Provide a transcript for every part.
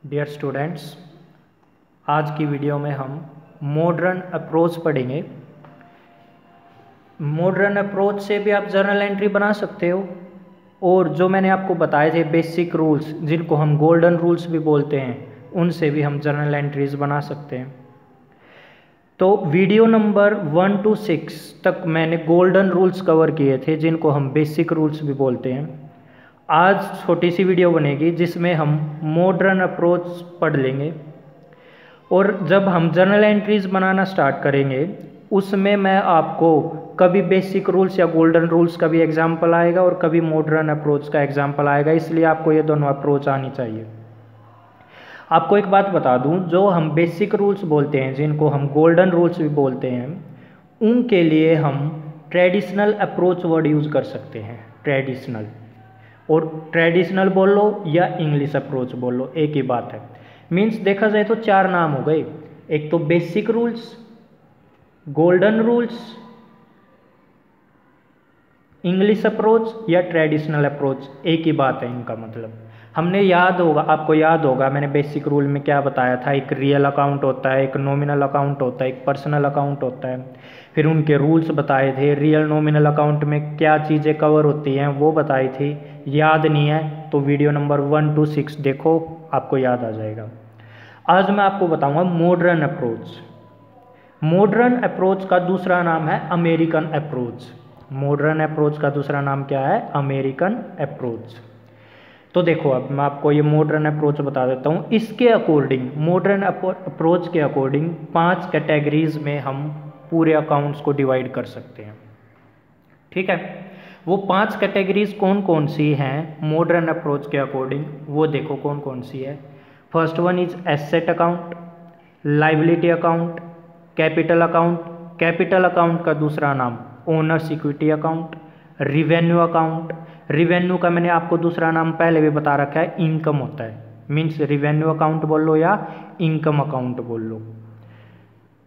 Dear students, आज की video में हम मॉडर्न अप्रोच पढ़ेंगे। मॉडर्न अप्रोच से भी आप जर्नल एंट्री बना सकते हो और जो मैंने आपको बताए थे बेसिक रूल्स, जिनको हम गोल्डन रूल्स भी बोलते हैं, उनसे भी हम जर्नल एंट्रीज बना सकते हैं। तो वीडियो नंबर 1 to 6 तक मैंने गोल्डन रूल्स कवर किए थे, जिनको हम बेसिक रूल्स भी बोलते हैं। आज छोटी सी वीडियो बनेगी जिसमें हम मॉडर्न अप्रोच पढ़ लेंगे और जब हम जर्नल एंट्रीज बनाना स्टार्ट करेंगे उसमें मैं आपको कभी बेसिक रूल्स या गोल्डन रूल्स का भी एग्जाम्पल आएगा और कभी मॉडर्न अप्रोच का एग्जाम्पल आएगा, इसलिए आपको ये दोनों अप्रोच आनी चाहिए। आपको एक बात बता दूं, जो हम बेसिक रूल्स बोलते हैं, जिनको हम गोल्डन रूल्स भी बोलते हैं, उनके लिए हम ट्रेडिशनल अप्रोच वर्ड यूज़ कर सकते हैं। ट्रेडिशनल, और ट्रेडिशनल बोल लो या इंग्लिश अप्रोच बोल लो, एक ही बात है। मीन्स देखा जाए तो चार नाम हो गए, एक तो basic rules, golden rules, English approach या ट्रेडिशनल अप्रोच, एक ही बात है इनका मतलब। हमने याद होगा, आपको याद होगा मैंने बेसिक रूल में क्या बताया था। एक रियल अकाउंट होता है, एक नॉमिनल अकाउंट होता है, एक पर्सनल अकाउंट होता है। फिर उनके रूल्स बताए थे। रियल नॉमिनल अकाउंट में क्या चीज़ें कवर होती हैं वो बताई थी। याद नहीं है तो वीडियो नंबर 1 to 6 देखो, आपको याद आ जाएगा। आज मैं आपको बताऊंगा मॉडर्न अप्रोच। मॉडर्न अप्रोच का दूसरा नाम है अमेरिकन अप्रोच। मॉडर्न अप्रोच का दूसरा नाम क्या है? American approach. तो देखो, अब मैं आपको ये मॉडर्न अप्रोच बता देता हूँ। इसके अकॉर्डिंग, मॉडर्न अप्रोच के अकॉर्डिंग 5 कैटेगरीज में हम पूरे अकाउंट्स को डिवाइड कर सकते हैं। ठीक है, वो 5 कैटेगरीज कौन कौन सी हैं मॉडर्न अप्रोच के अकॉर्डिंग, वो देखो कौन कौन सी है। First one is asset account, liability account, capital account. Capital account का दूसरा नाम owners equity account, revenue account. Revenue का मैंने आपको दूसरा नाम पहले भी बता रखा है, इनकम होता है। मीन्स रिवेन्यू अकाउंट बोल लो या इनकम अकाउंट बोल लो।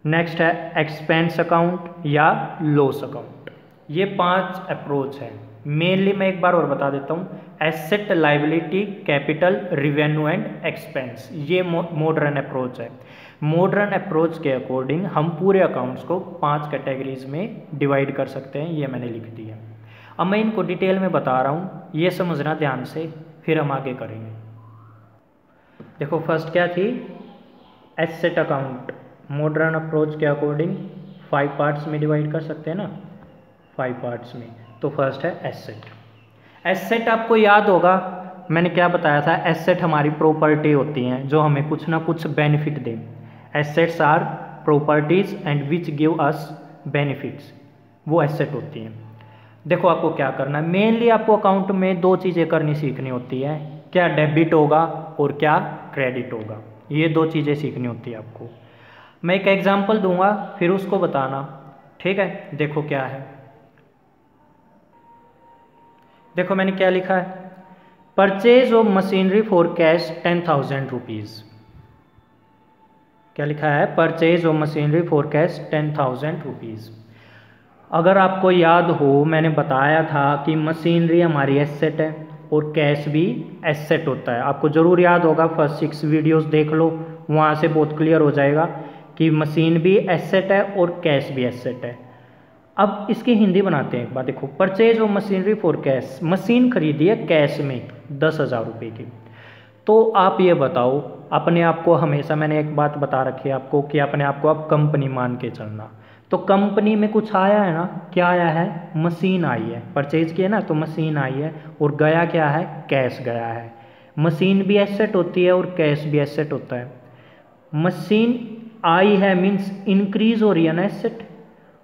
नेक्स्ट है एक्सपेंस अकाउंट या लॉस अकाउंट। ये 5 अप्रोच है। मेनली मैं एक बार और बता देता हूँ, asset, liability, capital, revenue and expense, ये मॉडर्न अप्रोच है। मॉडर्न अप्रोच के अकॉर्डिंग हम पूरे अकाउंट्स को 5 कैटेगरीज में डिवाइड कर सकते हैं, ये मैंने लिख दिया। अब मैं इनको डिटेल में बता रहा हूँ, ये समझना ध्यान से, फिर हम आगे करेंगे। देखो, फर्स्ट क्या थी? Asset account. मॉडर्न अप्रोच के अकॉर्डिंग 5 पार्ट्स में डिवाइड कर सकते हैं ना, 5 पार्ट्स में। तो फर्स्ट है एसेट। एसेट आपको याद होगा मैंने क्या बताया था, एसेट हमारी प्रॉपर्टी होती हैं जो हमें कुछ ना कुछ बेनिफिट दें। Assets are properties and which give us benefits, वो एसेट होती हैं। देखो, आपको क्या करना है, मेनली आपको अकाउंट में 2 चीज़ें करनी सीखनी होती है, क्या डेबिट होगा और क्या क्रेडिट होगा। ये 2 चीज़ें सीखनी होती है आपको। मैं एक एग्जांपल दूंगा, फिर उसको बताना। ठीक है, देखो क्या है। देखो मैंने क्या लिखा है, purchase of machinery for cash 10,000 rupees. क्या लिखा है? Purchase of machinery for cash 10,000 rupees. अगर आपको याद हो, मैंने बताया था कि मशीनरी हमारी एसेट है और कैश भी एसेट होता है। आपको ज़रूर याद होगा, फर्स्ट 6 वीडियोस देख लो, वहाँ से बहुत क्लियर हो जाएगा कि मशीन भी एसेट है और कैश भी एसेट है। अब इसकी हिंदी बनाते हैं एक बार। देखो, purchase of machinery for cash, machine खरीदी है कैश में 10,000 रुपये की। तो आप ये बताओ अपने आप को, हमेशा मैंने एक बात बता रखी है आपको कि अपने आप को आप कंपनी मान के चलना। तो कंपनी में कुछ आया है ना, क्या आया है? मशीन आई है। परचेज किया ना तो मशीन आई है, और गया क्या है? कैश गया है। मशीन भी एसेट होती है और कैश भी एसेट होता है। मशीन आई है मीन्स इंक्रीज हो रही है ना एसेट,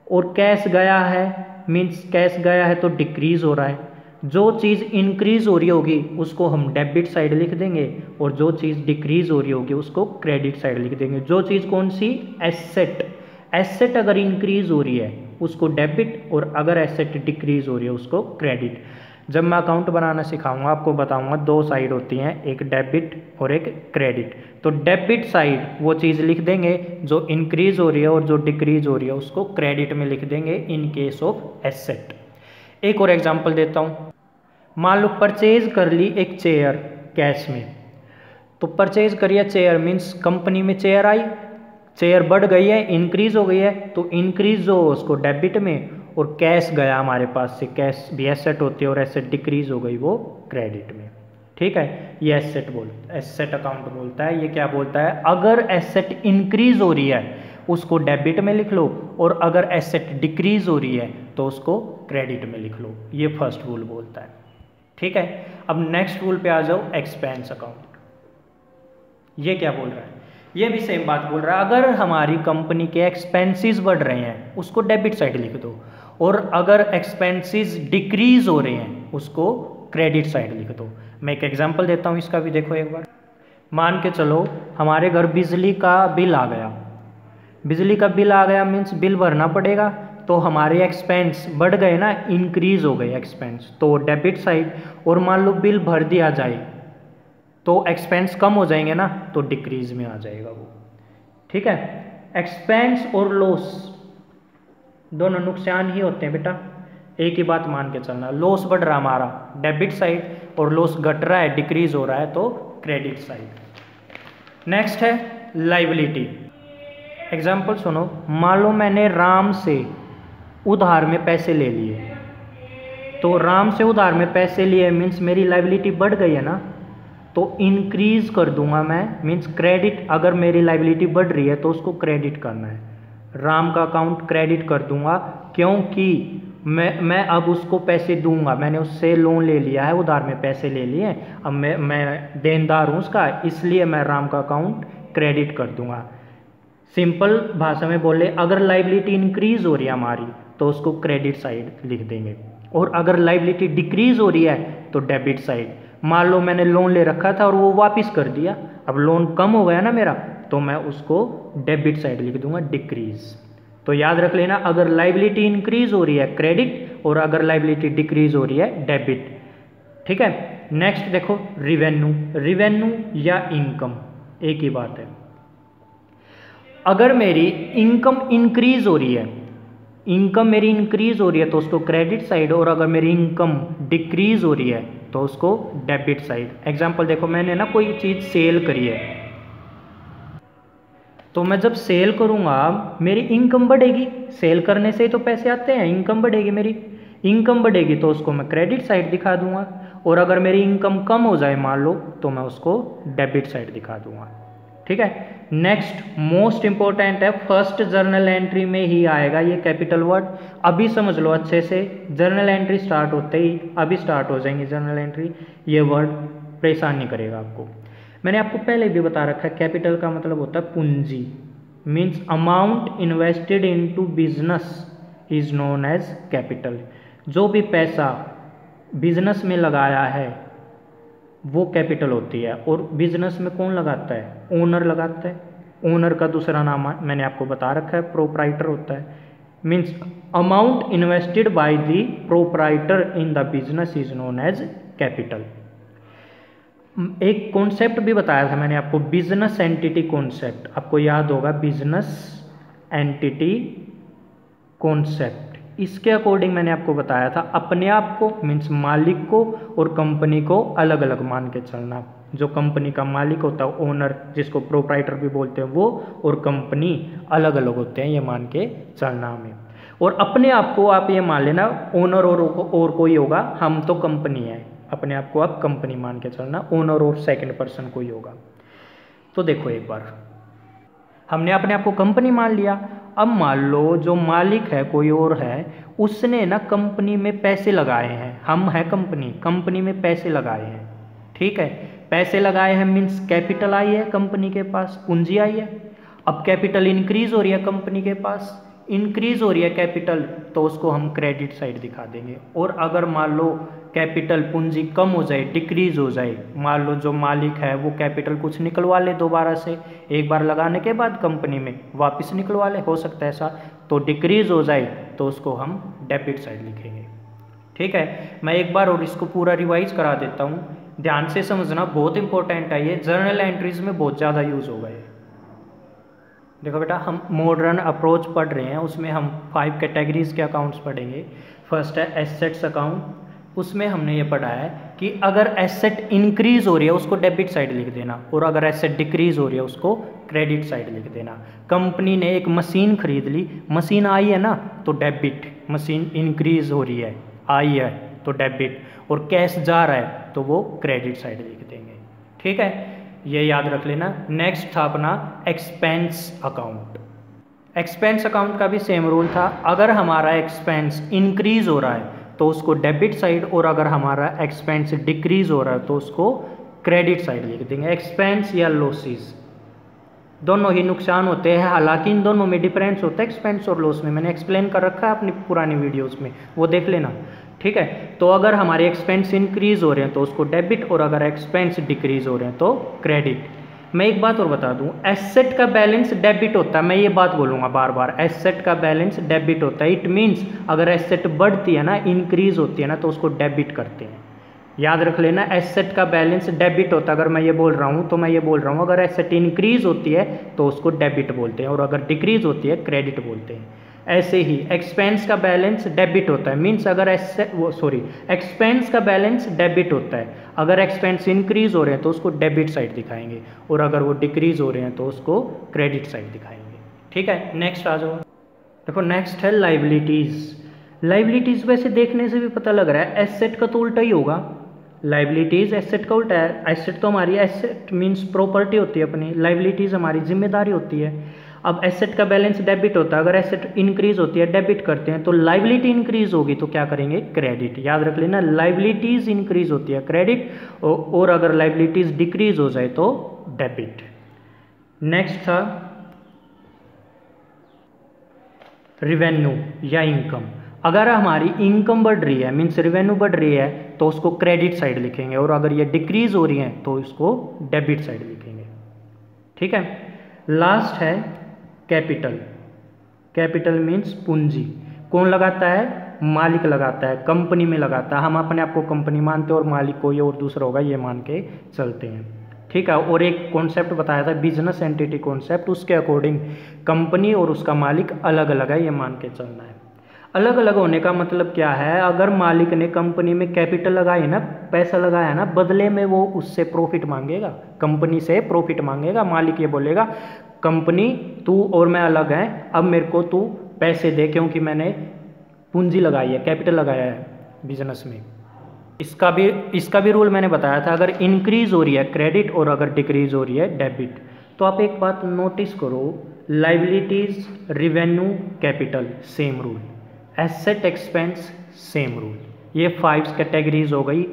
और कैश गया है मीन्स कैश गया है तो डिक्रीज हो रहा है। जो चीज़ इंक्रीज हो रही होगी उसको हम डेबिट साइड लिख देंगे, और जो चीज़ डिक्रीज हो रही होगी उसको क्रेडिट साइड लिख देंगे। जो चीज़ कौन सी? एसेट। एसेट अगर इंक्रीज हो रही है उसको डेबिट, और अगर एसेट डिक्रीज हो रही है उसको क्रेडिट। जब मैं अकाउंट बनाना सिखाऊंगा आपको बताऊंगा 2 साइड होती हैं, एक डेबिट और एक क्रेडिट। तो डेबिट साइड वो चीज़ लिख देंगे जो इंक्रीज हो रही है, और जो डिक्रीज हो रही है उसको क्रेडिट में लिख देंगे इन केस ऑफ एसेट। एक और एग्जांपल देता हूँ। मान लो परचेज कर ली एक चेयर कैश में, तो परचेज करिए चेयर मीन्स कंपनी में चेयर आई, चेयर बढ़ गई है, इंक्रीज हो गई है, तो इंक्रीज हो उसको डेबिट में, और कैश गया हमारे पास से, कैश भी एसेट होती है और एसेट डिक्रीज हो गई वो क्रेडिट में। ठीक है, ये एसेट अकाउंट बोलता है। ये क्या बोलता है, अगर एसेट इंक्रीज हो रही है उसको डेबिट में लिख लो, और अगर एसेट डिक्रीज हो रही है तो उसको क्रेडिट में लिख लो। ये फर्स्ट रूल बोलता है। ठीक है, अब नेक्स्ट रूल पे आ जाओ, एक्सपेंस अकाउंट। ये क्या बोल रहा है, ये भी सेम बात बोल रहा है, अगर हमारी कंपनी के एक्सपेंसेस बढ़ रहे हैं उसको डेबिट साइड लिख दो, और अगर एक्सपेंसेस डिक्रीज हो रहे हैं उसको क्रेडिट साइड लिख दो। मैं एक एग्जांपल देता हूँ इसका भी, देखो एक बार। मान के चलो हमारे घर बिजली का बिल आ गया, बिजली का बिल आ गया मीन्स बिल भरना पड़ेगा, तो हमारे एक्सपेंस बढ़ गए ना, इंक्रीज हो गए एक्सपेंस, तो डेबिट साइड। और मान लो बिल भर दिया जाए तो एक्सपेंस कम हो जाएंगे ना, तो डिक्रीज में आ जाएगा वो। ठीक है, एक्सपेंस और लॉस दोनों नुकसान ही होते हैं बेटा, एक ही बात मान के चलना। लॉस बढ़ रहा हमारा डेबिट साइड, और लॉस घट रहा है डिक्रीज हो रहा है तो क्रेडिट साइड। नेक्स्ट है लाइबिलिटी। एग्जाम्पल सुनो, मान लो मैंने राम से उधार में पैसे ले लिए, तो राम से उधार में पैसे लिए मीन्स मेरी लाइबिलिटी बढ़ गई है ना, तो इंक्रीज कर दूंगा मैं, मीन्स क्रेडिट। अगर मेरी लाइबिलिटी बढ़ रही है तो उसको क्रेडिट करना है, राम का अकाउंट क्रेडिट कर दूंगा, क्योंकि मैं अब उसको पैसे दूंगा, मैंने उससे लोन ले लिया है, उधार में पैसे ले लिए, अब मैं देनदार हूँ उसका, इसलिए मैं राम का अकाउंट क्रेडिट कर दूंगा। सिंपल भाषा में बोले, अगर लाइबिलिटी इंक्रीज हो रही है हमारी तो उसको क्रेडिट साइड लिख देंगे, और अगर लाइबिलिटी डिक्रीज हो रही है तो डेबिट साइड। मान लो मैंने लोन ले रखा था और वो वापस कर दिया, अब लोन कम हो गया ना मेरा, तो मैं उसको डेबिट साइड लिख दूंगा, डिक्रीज। तो याद रख लेना, अगर लाइबिलिटी इंक्रीज हो रही है क्रेडिट, और अगर लाइबिलिटी डिक्रीज हो रही है डेबिट। ठीक है, नेक्स्ट देखो रिवेन्यू। रिवेन्यू या इनकम एक ही बात है। अगर मेरी इनकम इंक्रीज हो रही है, इनकम मेरी इंक्रीज हो रही है तो उसको क्रेडिट साइड, और अगर मेरी इनकम डिक्रीज हो रही है तो उसको डेबिट साइड। एग्जांपल देखो, मैंने ना कोई चीज़ सेल करी है, तो मैं जब सेल करूँगा मेरी इनकम बढ़ेगी, सेल करने से ही तो पैसे आते हैं, इनकम बढ़ेगी, मेरी इनकम बढ़ेगी तो उसको मैं क्रेडिट साइड दिखा दूंगा, और अगर मेरी इनकम कम हो जाए मान लो, तो मैं उसको डेबिट साइड दिखा दूंगा। ठीक है, नेक्स्ट मोस्ट इंपॉर्टेंट है, फर्स्ट जर्नल एंट्री में ही आएगा ये कैपिटल वर्ड। अभी समझ लो अच्छे से, जर्नल एंट्री स्टार्ट होते ही अभी स्टार्ट हो जाएंगी जर्नल एंट्री, ये वर्ड परेशान नहीं करेगा आपको। मैंने आपको पहले भी बता रखा है, कैपिटल का मतलब होता है पूंजी, means amount invested into business is known as capital. जो भी पैसा बिजनेस में लगाया है वो कैपिटल होती है, और बिजनेस में कौन लगाता है, ओनर लगाता है। ओनर का दूसरा नाम मैंने आपको बता रखा है, प्रोप्राइटर होता है। Means amount invested by the proprietor in the business is known as capital. एक कॉन्सेप्ट भी बताया था मैंने आपको, बिजनेस एंटिटी कॉन्सेप्ट, आपको याद होगा, बिजनेस एंटिटी कॉन्सेप्ट। इसके अकॉर्डिंग मैंने आपको बताया था, अपने आप को मीन्स मालिक को और कंपनी को अलग अलग मान के चलना। जो कंपनी का मालिक होता है, ओनर, जिसको प्रोप्राइटर भी बोलते हैं वो, और कंपनी अलग अलग होते हैं, ये मान के चलना हमें। और अपने आप को आप ये मान लेना, ओनर और कोई होगा, हम तो कंपनी है, अपने आप को आप कंपनी मान के चलना, ओनर और सेकंड पर्सन कोई होगा। तो देखो एक बार हमने अपने आप को कंपनी मान लिया, अब मान लो जो मालिक है कोई और है, उसने ना कंपनी में पैसे लगाए हैं, हम है कंपनी, कंपनी में पैसे लगाए हैं। ठीक है, पैसे लगाए हैं मीन्स कैपिटल आई है कंपनी के पास, पूंजी आई है। अब कैपिटल इंक्रीज हो रही है कंपनी के पास, इंक्रीज हो रही है कैपिटल, तो उसको हम क्रेडिट साइड दिखा देंगे। और अगर मान लो कैपिटल पूंजी कम हो जाए, डिक्रीज हो जाए, मान लो जो मालिक है वो कैपिटल कुछ निकलवा ले दोबारा से, एक बार लगाने के बाद कंपनी में वापस निकलवा ले, हो सकता है ऐसा, तो डिक्रीज हो जाए तो उसको हम डेबिट साइड लिखेंगे। ठीक है, मैं एक बार और इसको पूरा रिवाइज करा देता हूँ, ध्यान से समझना, बहुत इंपॉर्टेंट है ये, जर्नल एंट्रीज में बहुत ज़्यादा यूज होगा ये। देखो बेटा, हम मॉडर्न अप्रोच पढ़ रहे हैं, उसमें हम 5 कैटेगरीज के अकाउंट्स पढ़ेंगे। फर्स्ट है एसेट्स अकाउंट, उसमें हमने ये पढ़ा है कि अगर एसेट इंक्रीज हो रही है उसको डेबिट साइड लिख देना, और अगर एसेट डिक्रीज हो रही है उसको क्रेडिट साइड लिख देना। कंपनी ने एक मशीन खरीद ली, मशीन आई है ना तो डेबिट, मशीन इंक्रीज हो रही है आई है तो डेबिट, और कैश जा रहा है तो वो क्रेडिट साइड लिख देंगे। ठीक है, ये याद रख लेना। नेक्स्ट था अपना एक्सपेंस अकाउंट। एक्सपेंस अकाउंट का भी सेम रूल था, अगर हमारा एक्सपेंस इंक्रीज हो रहा है तो उसको डेबिट साइड, और अगर हमारा एक्सपेंस डिक्रीज हो रहा है तो उसको क्रेडिट साइड लिख देंगे। एक्सपेंस या लॉसेस दोनों ही नुकसान होते हैं, हालांकि इन दोनों में डिफरेंस होता है एक्सपेंस और लॉस में, मैंने एक्सप्लेन कर रखा है अपनी पुरानी वीडियोस में, वो देख लेना। ठीक है, तो अगर हमारे एक्सपेंस इंक्रीज हो रहे हैं तो उसको डेबिट, और अगर एक्सपेंस डिक्रीज हो रहे हैं तो क्रेडिट। मैं एक बात और बता दूं, एसेट का बैलेंस डेबिट होता है, मैं ये बात बोलूँगा बार बार, एसेट का बैलेंस डेबिट होता है। इट मीन्स अगर एसेट बढ़ती है ना, इंक्रीज होती है ना, तो उसको डेबिट करते हैं। याद रख लेना, एसेट का बैलेंस डेबिट होता है। अगर मैं ये बोल रहा हूँ तो मैं ये बोल रहा हूँ, अगर एसेट इंक्रीज होती है तो उसको डेबिट बोलते हैं, और अगर डिक्रीज होती है क्रेडिट बोलते हैं। ऐसे ही एक्सपेंस का बैलेंस डेबिट होता है, मीन्स अगर एक्सपेंस का बैलेंस डेबिट होता है, अगर एक्सपेंस इंक्रीज हो रहे हैं तो उसको डेबिट साइड दिखाएंगे, और अगर वो डिक्रीज हो रहे हैं तो उसको क्रेडिट साइड दिखाएंगे। ठीक है, नेक्स्ट आ जाओ। देखो नेक्स्ट है लाइबिलिटीज़। लाइबिलिटीज़ वैसे देखने से भी पता लग रहा है एसेट का तो उल्टा ही होगा, लाइबिलिटीज़ एसेट का उल्टा है। एसेट तो हमारी, एसेट मीन्स प्रॉपर्टी होती है अपनी, लाइबिलिटीज़ हमारी जिम्मेदारी होती है। अब एसेट का बैलेंस डेबिट होता है, अगर एसेट इंक्रीज होती है डेबिट करते हैं, तो लाइबिलिटी इंक्रीज होगी तो क्या करेंगे क्रेडिट। याद रख लेना, लाइबिलिटीज़ इंक्रीज होती है क्रेडिट, और अगर लाइबिलिटीज़ डिक्रीज हो जाए तो डेबिट। नेक्स्ट था रिवेन्यू या इनकम। अगर हमारी इनकम बढ़ रही है मीन्स रिवेन्यू बढ़ रही है तो उसको क्रेडिट साइड लिखेंगे, और अगर ये डिक्रीज हो रही है तो इसको डेबिट साइड लिखेंगे। ठीक है, लास्ट है कैपिटल। कैपिटल मीन्स पूंजी। कौन लगाता है? मालिक लगाता है, कंपनी में लगाता है। हम अपने आप को कंपनी मानते हैं और मालिक कोई और दूसरा होगा ये मान के चलते हैं। ठीक है, और एक कॉन्सेप्ट बताया था बिजनेस एंटिटी कॉन्सेप्ट, उसके अकॉर्डिंग कंपनी और उसका मालिक अलग अलग है ये मान के चलना है। अलग अलग होने का मतलब क्या है? अगर मालिक ने कंपनी में कैपिटल लगाई ना, पैसा लगाया ना, बदले में वो उससे प्रॉफिट मांगेगा, कंपनी से प्रॉफिट मांगेगा। मालिक ये बोलेगा कंपनी तू और मैं अलग हैं, अब मेरे को तू पैसे दे क्योंकि मैंने पूंजी लगाई है, कैपिटल लगाया है बिजनेस में। इसका भी रूल मैंने बताया था, अगर इंक्रीज हो रही है क्रेडिट और अगर डिक्रीज हो रही है डेबिट। तो आप एक बात नोटिस करो, liabilities, revenue, capital same rule, asset expense same rule. ये 5 कैटेगरीज हो गई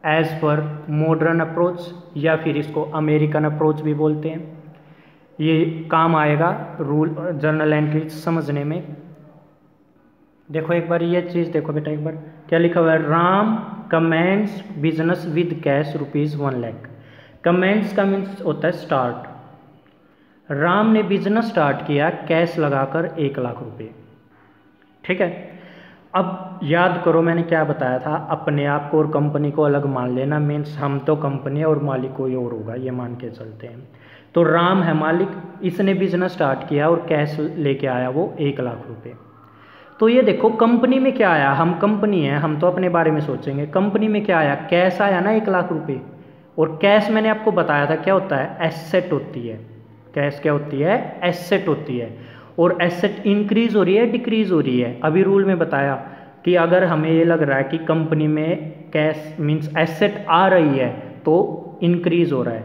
एज पर मॉडर्न अप्रोच, या फिर इसको अमेरिकन अप्रोच भी बोलते हैं। ये काम आएगा रूल जर्नल एंट्रीज समझने में। देखो एक बार ये चीज़ देखो बेटा, एक बार क्या लिखा हुआ है, Ram comments business with cash ₹1 lakh. Comments का मीन्स होता है स्टार्ट। राम ने बिजनेस स्टार्ट किया कैश लगाकर 1 लाख रुपए। ठीक है, अब याद करो मैंने क्या बताया था, अपने आप को और कंपनी को अलग मान लेना, मीन्स हम तो कंपनी है और मालिक कोई और होगा ये मान के चलते हैं। तो राम है मालिक, इसने बिजनेस स्टार्ट किया और कैश लेके आया वो 1 लाख रुपए। तो ये देखो कंपनी में क्या आया, हम कंपनी है, हम तो अपने बारे में सोचेंगे। कंपनी में क्या आया? कैश आया ना 1 लाख रुपए। और कैश मैंने आपको बताया था क्या होता है, एसेट होती है। कैश क्या होती है? एसेट होती है। और एसेट इंक्रीज हो रही है डिक्रीज हो रही है। अभी रूल में बताया कि अगर हमें ये लग रहा है कि कंपनी में कैश मीन्स एसेट आ रही है तो इंक्रीज हो रहा है,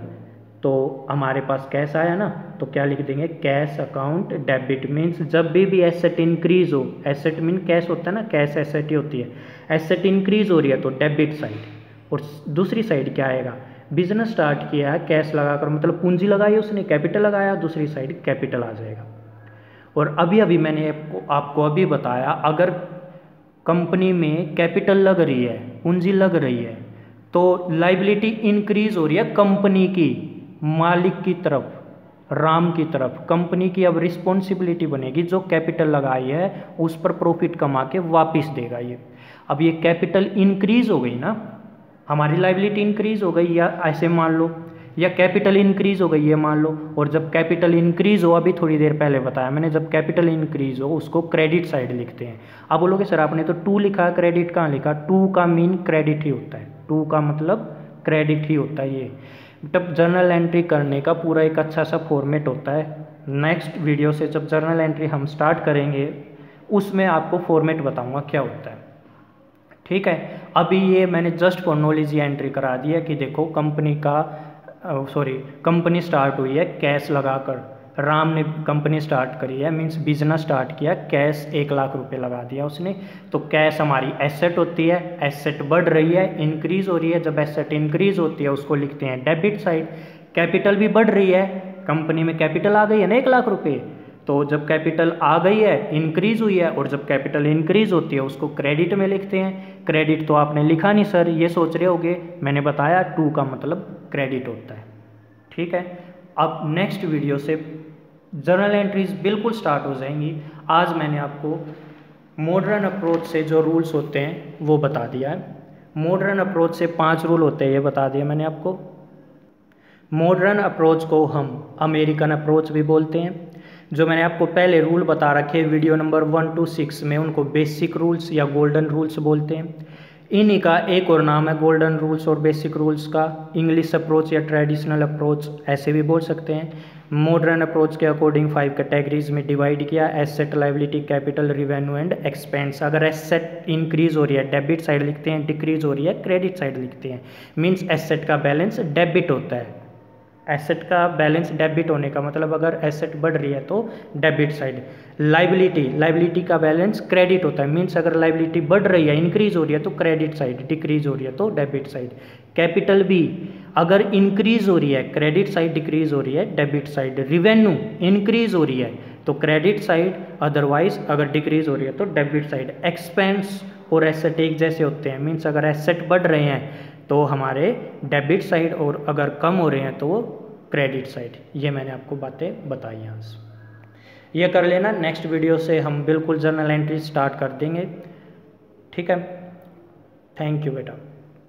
तो हमारे पास कैश आया ना, तो क्या लिख देंगे, कैश अकाउंट डेबिट। मीन्स जब भी एसेट इंक्रीज हो, एसेट मीन कैश होता है ना, कैश एसेट ही होती है, एसेट इंक्रीज हो रही है तो डेबिट साइड। और दूसरी साइड क्या आएगा, बिजनेस स्टार्ट किया है कैश लगाकर, मतलब पूंजी लगाई उसने, कैपिटल लगाया, दूसरी साइड कैपिटल आ जाएगा। और अभी अभी मैंने आपको अभी बताया, अगर कंपनी में कैपिटल लग रही है, पूंजी लग रही है, तो लाइबिलिटी इंक्रीज हो रही है कंपनी की, मालिक की तरफ, राम की तरफ। कंपनी की अब रिस्पॉन्सिबिलिटी बनेगी जो कैपिटल लगाई है उस पर प्रॉफिट कमा के वापस देगा ये। अब ये कैपिटल इंक्रीज हो गई ना, हमारी लाइबिलिटी इंक्रीज हो गई, या ऐसे मान लो या कैपिटल इंक्रीज हो गई है मान लो, और जब कैपिटल इंक्रीज हो, अभी थोड़ी देर पहले बताया मैंने, जब कैपिटल इंक्रीज हो उसको क्रेडिट साइड लिखते हैं। आप बोलोगे सर आपने तो टू लिखा, क्रेडिट कहाँ लिखा? टू का मीन क्रेडिट ही होता है, टू का मतलब क्रेडिट ही होता है। ये तब जर्नल एंट्री करने का पूरा एक अच्छा सा फॉर्मेट होता है। नेक्स्ट वीडियो से जब जर्नल एंट्री हम स्टार्ट करेंगे उसमें आपको फॉर्मेट बताऊंगा क्या होता है, ठीक है। अभी ये मैंने जस्ट फॉर नॉलेज ये एंट्री करा दिया कि देखो कंपनी स्टार्ट हुई है कैश लगाकर, राम ने कंपनी स्टार्ट करी है, मीन्स बिजनेस स्टार्ट किया, कैश 1 लाख रुपए लगा दिया उसने। तो कैश हमारी एसेट होती है, एसेट बढ़ रही है, इंक्रीज हो रही है। जब एसेट इंक्रीज होती है उसको लिखते हैं डेबिट साइड। कैपिटल भी बढ़ रही है, कंपनी में कैपिटल आ गई है ना 1 लाख रुपये, तो जब कैपिटल आ गई है, इंक्रीज हुई है, और जब कैपिटल इंक्रीज होती है उसको क्रेडिट में लिखते हैं। क्रेडिट तो आपने लिखा नहीं सर, ये सोच रहे होगे, मैंने बताया टू का मतलब क्रेडिट होता है, ठीक है। अब नेक्स्ट वीडियो से जर्नल एंट्रीज बिल्कुल स्टार्ट हो जाएंगी। आज मैंने आपको मॉडर्न अप्रोच से जो रूल्स होते हैं वो बता दिया है। मॉडर्न अप्रोच से 5 रूल होते हैं, ये बता दिया मैंने आपको। मॉडर्न अप्रोच को हम अमेरिकन अप्रोच भी बोलते हैं। जो मैंने आपको पहले रूल बता रखे वीडियो नंबर 1 to 6 में, उनको बेसिक रूल्स या गोल्डन रूल्स बोलते हैं। इन्हीं का एक और नाम है गोल्डन रूल्स और बेसिक रूल्स का, इंग्लिश अप्रोच या ट्रेडिशनल अप्रोच ऐसे भी बोल सकते हैं। मॉडर्न अप्रोच के अकॉर्डिंग 5 कैटेगरीज में डिवाइड किया, asset, liability, capital, revenue and expense. अगर एसेट इंक्रीज हो रही है डेबिट साइड लिखते हैं, डिक्रीज हो रही है क्रेडिट साइड लिखते हैं। मीन्स एसेट का बैलेंस डेबिट होता है, एसेट का बैलेंस डेबिट होने का मतलब अगर एसेट बढ़ रही है तो डेबिट साइड। लाइबिलिटी का बैलेंस क्रेडिट होता है, मीन्स अगर लाइबिलिटी बढ़ रही है, इंक्रीज हो रही है तो क्रेडिट साइड, डिक्रीज हो रही है तो डेबिट साइड। कैपिटल भी अगर इंक्रीज हो रही है क्रेडिट साइड, डिक्रीज हो रही है डेबिट साइड। रिवेन्यू इंक्रीज हो रही है तो क्रेडिट साइड, अदरवाइज अगर डिक्रीज हो रही है तो डेबिट साइड। एक्सपेंस और एसेट एक जैसे होते हैं, मीन्स अगर एसेट बढ़ रहे हैं तो हमारे डेबिट साइड, और अगर कम हो रहे हैं तो वो क्रेडिट साइड। ये मैंने आपको बातें बताई यहाँ से, ये कर लेना। नेक्स्ट वीडियो से हम बिल्कुल जर्नल एंट्री स्टार्ट कर देंगे, ठीक है। थैंक यू बेटा।